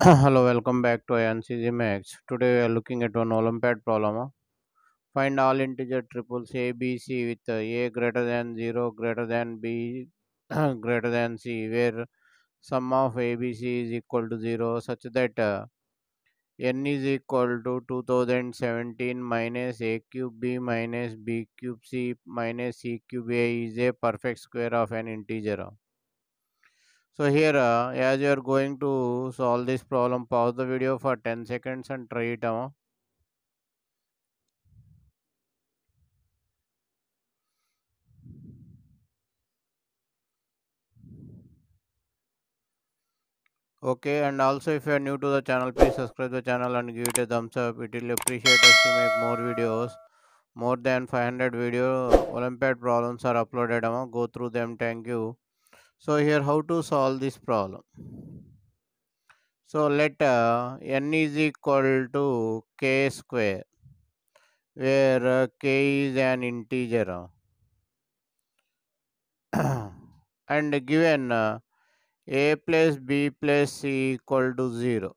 Hello, welcome back to Ayaanseasymath. Today we are looking at one Olympiad problem. Find all integer triples A, B, C with A greater than 0, greater than B, greater than C, where sum of A, B, C is equal to 0, such that n is equal to 2017 minus A cube B minus B cube C minus C cube A is a perfect square of an integer. So here, as you are going to solve this problem, pause the video for 10 seconds and try it. Okay, and also if you are new to the channel, please subscribe the channel and give it a thumbs up. It will appreciate us to make more videos. More than 500 video Olympiad problems are uploaded. Go through them. Thank you. So here, how to solve this problem? So let n is equal to k square, where k is an integer, and given a plus b plus c equal to 0.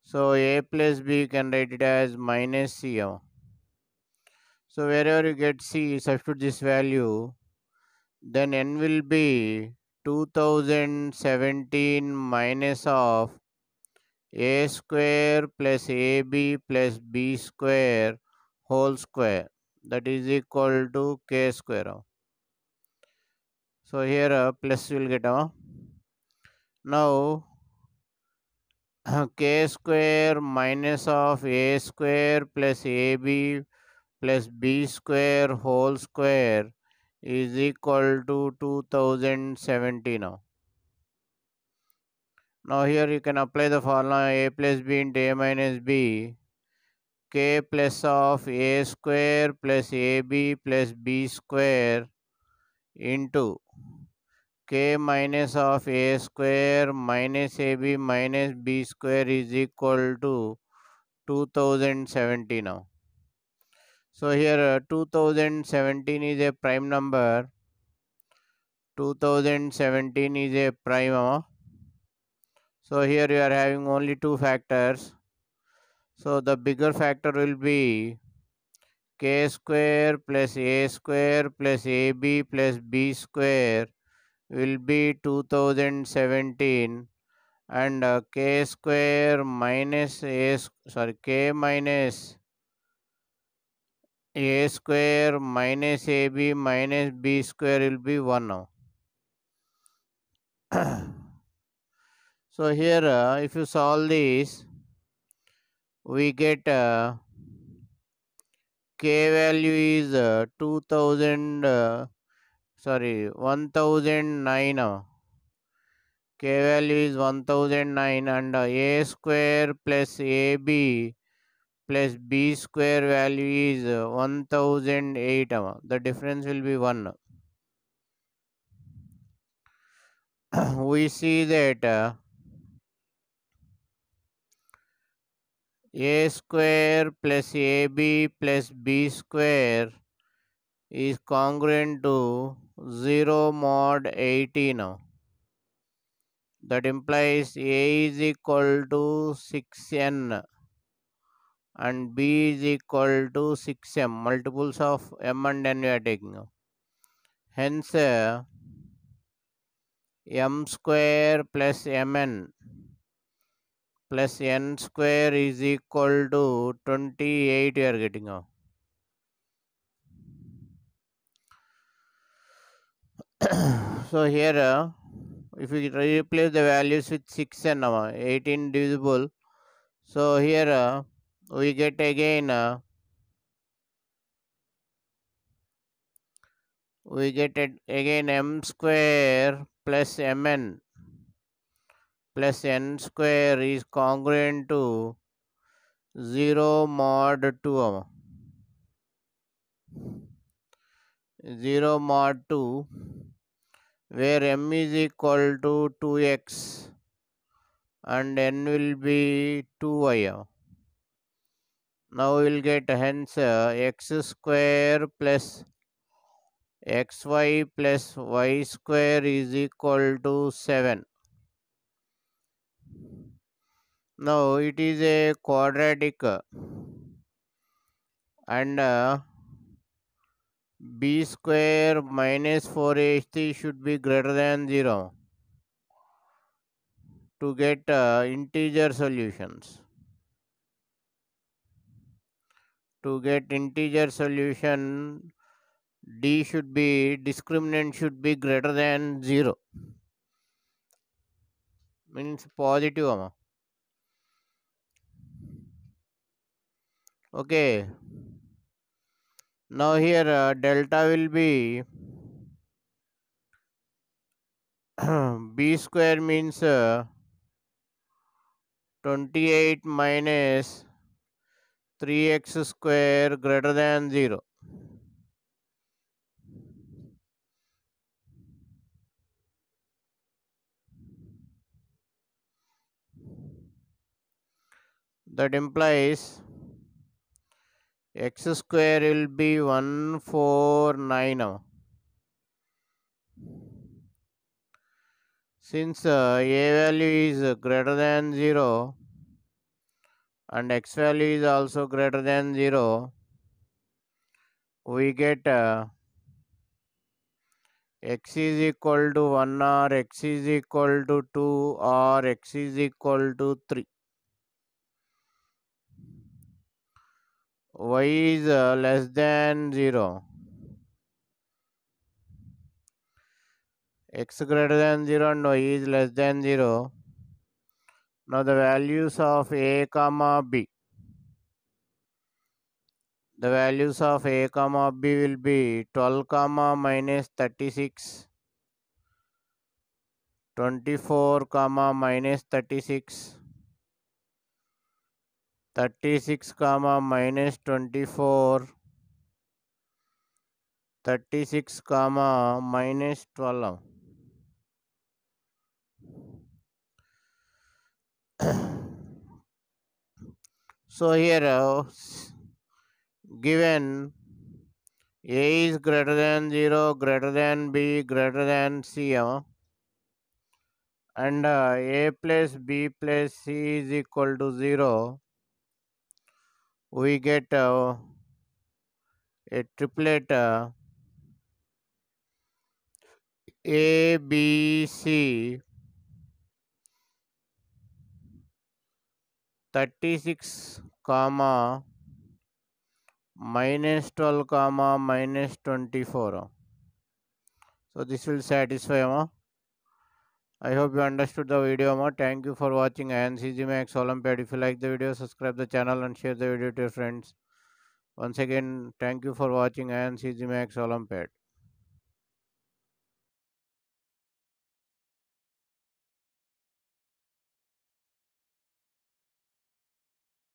So a plus b can write it as minus c. So wherever you get c, substitute this value, then n will be 2017 minus of a square plus ab plus b square whole square, that is equal to k square. So here plus will get. Now k square minus of a square plus ab plus b square whole square is equal to 2070 now. Now here you can apply the formula a plus b into a minus b, k plus of a square plus ab plus b square into k minus of a square minus ab minus b square is equal to 2070 now. So here 2017 is a prime number. 2017 is a prime. So here you are having only two factors. So the bigger factor will be k square plus a square plus ab plus b square will be 2017, and k square minus k minus a square minus ab minus b square will be 1 now. So here if you solve this, we get k value is 2000 1009 k value is 1009, and a square plus ab plus b square value is 1008. The difference will be 1. We see that a square plus ab plus b square is congruent to 0 mod 80 now. That implies a is equal to 6n and b is equal to 6m. Multiples of m and n we are taking. Hence m square plus mn plus n square is equal to 28 we are getting. So here if we replace the values with 6 and 18 divisible, so here we get again m square plus mn plus n square is congruent to 0 mod 2. 0 mod 2, where m is equal to 2x and n will be 2y. Now we will get hence x square plus xy plus y square is equal to 7. Now it is a quadratic and b square minus 4ac should be greater than 0 to get integer solutions. To get integer solution, discriminant should be greater than 0. Means positive amma. Okay. Now here delta will be b square means 28 minus 3x square greater than 0. That implies x square will be 149 now. Since a value is greater than 0 and x value is also greater than 0, we get x is equal to 1 or x is equal to 2 or x is equal to 3. Y is less than 0. X greater than 0 and y is less than 0. Now the values of a comma b. The values of a comma b will be 12 comma minus 36, 24 comma minus 36, 36 comma minus 24, 36 comma minus 12. So here given a is greater than 0, greater than b, greater than c, and a plus b plus c is equal to 0, we get a triplet a, b, c, 36 comma minus 12 comma minus 24. So this will satisfy I hope you understood the video Thank you for watching Ayaanseasymath Olympiad. If you like the video, subscribe the channel and share the video to your friends. Once again, thank you for watching Ayaanseasymath Olympiad.